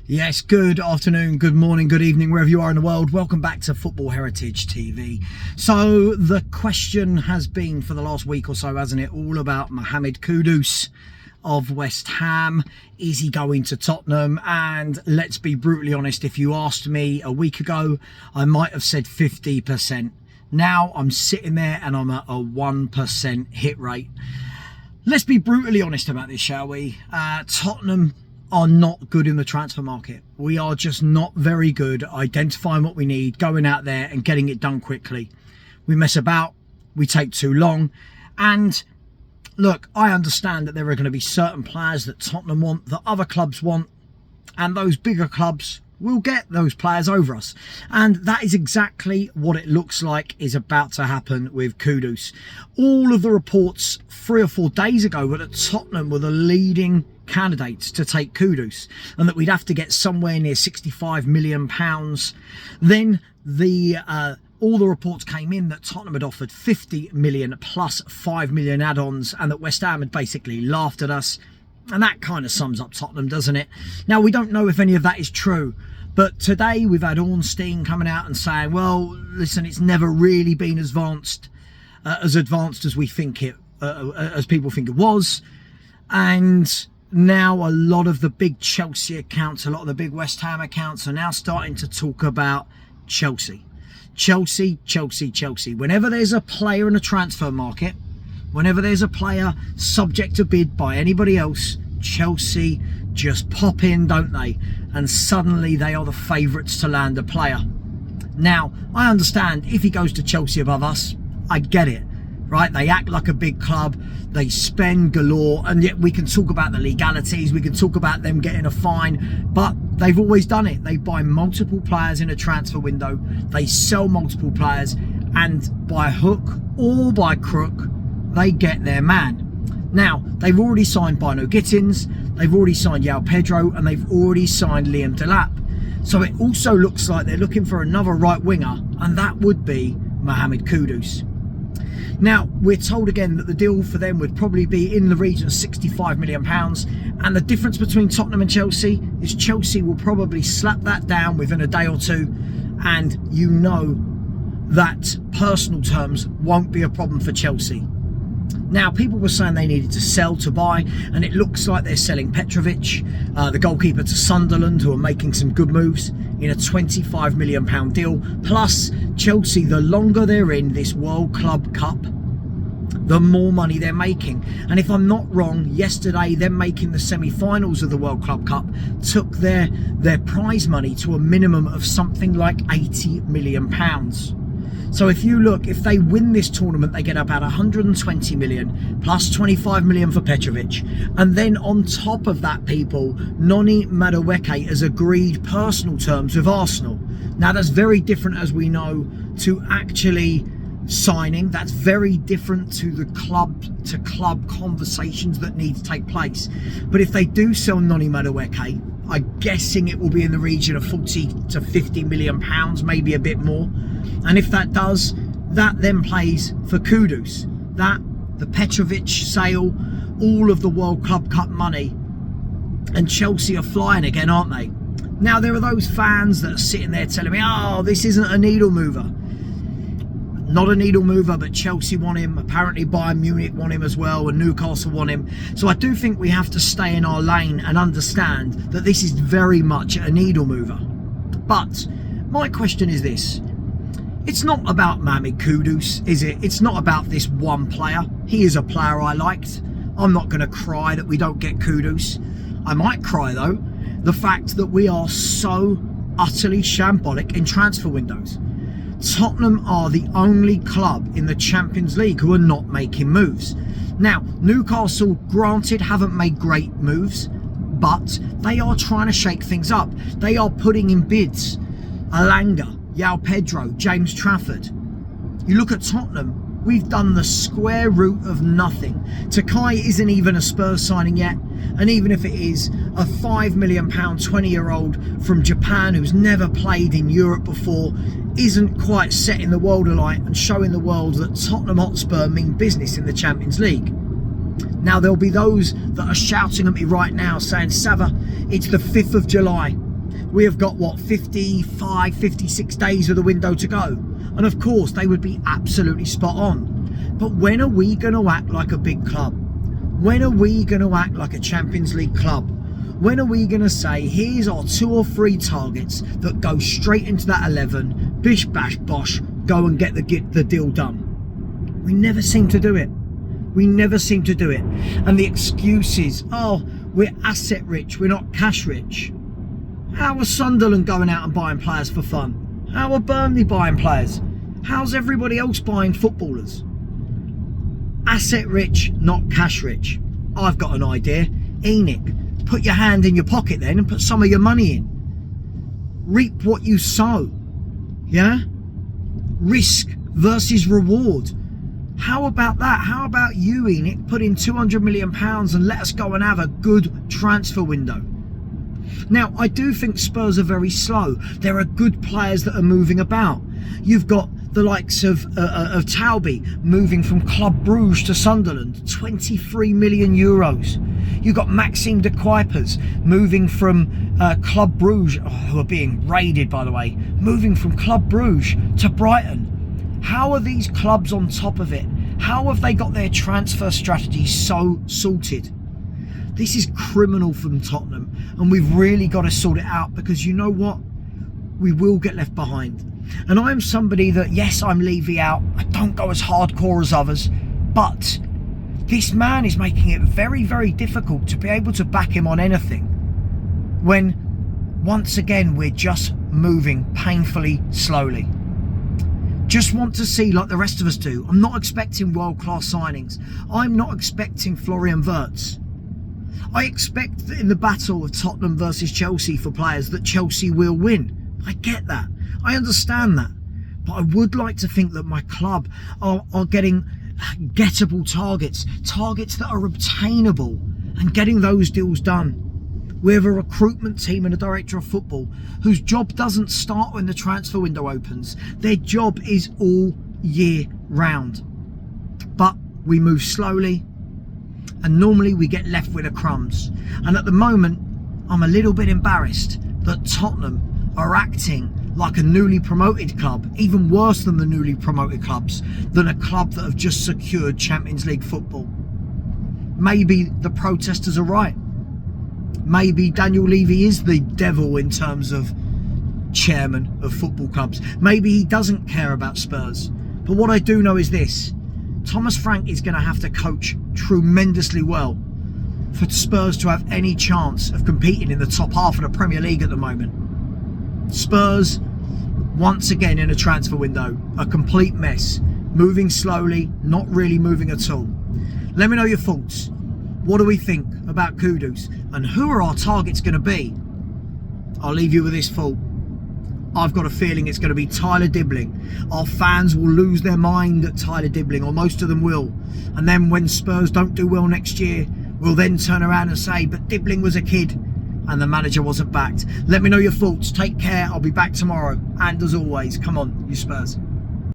Yes, good afternoon, good morning, good evening, wherever you are in the world. Welcome back to Football Heritage TV. So the question has been for the last week or so, hasn't it, all about Mohamed Kudus of West Ham. Is he going to Tottenham? And let's be brutally honest, if you asked me a week ago, I might have said 50%. Now I'm sitting there and I'm at a 1% hit rate. Let's be brutally honest about this, shall we? Tottenham are not good in the transfer market. We are just not very good at identifying what we need, going out there and getting it done quickly. We mess about, we take too long. And look, I understand that there are going to be certain players that Tottenham want, that other clubs want, and those bigger clubs will get those players over us. And that is exactly what it looks like is about to happen with Kudus. All of the reports 3 or 4 days ago were that Tottenham were the leading candidates to take Kudus and that we'd have to get somewhere near £65 million. Then all the reports came in that Tottenham had offered 50 million plus 5 million add-ons and that West Ham had basically laughed at us. And that kind of sums up Tottenham, doesn't it? Now, we don't know if any of that is true, but today we've had Ornstein coming out and saying, well, listen, it's never really been as advanced as we think it, as people think it was. And now a lot of the big Chelsea accounts, a lot of the big West Ham accounts are now starting to talk about Chelsea. Chelsea. Whenever there's a player in the transfer market, whenever there's a player subject to bid by anybody else, Chelsea just pop in, don't they? And suddenly they are the favourites to land a player. Now, I understand if he goes to Chelsea above us, I get it, right? They act like a big club, they spend galore, and yet we can talk about the legalities, we can talk about them getting a fine, but they've always done it. They buy multiple players in a transfer window, they sell multiple players, and by hook or by crook, they get their man. Now, they've already signed Bino Gittins, they've already signed João Pedro, and they've already signed Liam Delap. So it also looks like they're looking for another right winger, and that would be Mohamed Kudus. Now, we're told again that the deal for them would probably be in the region of £65 million, and the difference between Tottenham and Chelsea is Chelsea will probably slap that down within a day or two, and you know that personal terms won't be a problem for Chelsea. Now, people were saying they needed to sell to buy, and it looks like they're selling Petrovic, the goalkeeper, to Sunderland, who are making some good moves in a £25 million deal. Plus, Chelsea, the longer they're in this World Club Cup, the more money they're making. And if I'm not wrong, yesterday, them making the semi-finals of the World Club Cup took their prize money to a minimum of something like £80 million. So if you look, if they win this tournament, they get about 120 million plus 25 million for Petrovic. And then on top of that, people, Noni Madueke has agreed personal terms with Arsenal. Now, that's very different, as we know, to actually signing. That's very different to the club-to-club conversations that need to take place. But if they do sell Noni Madueke, I'm guessing it will be in the region of 40 to 50 million pounds, maybe a bit more. And if that does, that then plays for Kudus. That, the Petrovic sale, all of the World Club Cup money, and Chelsea are flying again, aren't they? Now, there are those fans that are sitting there telling me, oh, this isn't a needle mover. Not a needle mover, but Chelsea want him. Apparently Bayern Munich want him as well, and Newcastle want him. So I do think we have to stay in our lane and understand that this is very much a needle mover. But my question is this. It's not about Mohamed Kudus, is it? It's not about this one player. He is a player I liked. I'm not going to cry that we don't get Kudus. I might cry, though, the fact that we are so utterly shambolic in transfer windows. Tottenham are the only club in the Champions League who are not making moves. Now, Newcastle, granted, haven't made great moves, but they are trying to shake things up. They are putting in bids. Alanga, João Pedro, James Trafford. You look at Tottenham, we've done the square root of nothing. Takai isn't even a Spurs signing yet, and even if it is, a £5 million 20-year-old from Japan who's never played in Europe before isn't quite setting the world alight and showing the world that Tottenham Hotspur mean business in the Champions League. Now, there'll be those that are shouting at me right now saying, Savva, it's the 5th of July. we have got, what, 55, 56 days of the window to go. And of course, they would be absolutely spot on. But when are we going to act like a big club? When are we going to act like a Champions League club? When are we going to say, here's our 2 or 3 targets that go straight into that 11, bish, bash, bosh, go and get the deal done? We never seem to do it. We never seem to do it. And the excuses, oh, we're asset rich, we're not cash rich. How are Sunderland going out and buying players for fun? How are Burnley buying players? How's everybody else buying footballers? Asset rich, not cash rich. I've got an idea. Enoch, put your hand in your pocket then and put some of your money in. Reap what you sow. Yeah? Risk versus reward. How about that? How about you, Enoch, put in £200 million and let us go and have a good transfer window? Now, I do think Spurs are very slow. There are good players that are moving about. You've got the likes of Taubi moving from Club Brugge to Sunderland, 23 million euros. You've got Maxime de Kuipers moving from Club Brugge, who are being raided, by the way, moving from Club Brugge to Brighton. How are these clubs on top of it? How have they got their transfer strategy so sorted? This is criminal from Tottenham, and we've really got to sort it out, because you know what? We will get left behind. And I am somebody that, yes, I'm Levy out. I don't go as hardcore as others, but this man is making it very, very difficult to be able to back him on anything when, once again, we're just moving painfully slowly. Just want to see, like the rest of us do. I'm not expecting world-class signings. I'm not expecting Florian Wirtz. I expect that in the battle of Tottenham versus Chelsea for players that Chelsea will win. I get that. I understand that. But I would like to think that my club are getting gettable targets that are obtainable, and getting those deals done. We have a recruitment team and a director of football whose job doesn't start when the transfer window opens. Their job is all year round. But we move slowly, and normally we get left with the crumbs. And at the moment, I'm a little bit embarrassed that Tottenham are acting like a newly promoted club, even worse than the newly promoted clubs, than a club that have just secured Champions League football. Maybe the protesters are right. Maybe Daniel Levy is the devil in terms of chairman of football clubs. Maybe he doesn't care about Spurs. But what I do know is this: Thomas Frank is going to have to coach tremendously well for Spurs to have any chance of competing in the top half of the Premier League at the moment. Spurs, once again in a transfer window, a complete mess. Moving slowly, not really moving at all. Let me know your thoughts. What do we think about Kudus, and who are our targets going to be? I'll leave you with this thought. I've got a feeling it's going to be Tyler Dibbling. Our fans will lose their mind at Tyler Dibbling, or most of them will. And then when Spurs don't do well next year, we'll then turn around and say, but Dibbling was a kid and the manager wasn't backed. Let me know your thoughts. Take care. I'll be back tomorrow. And as always, come on, you Spurs.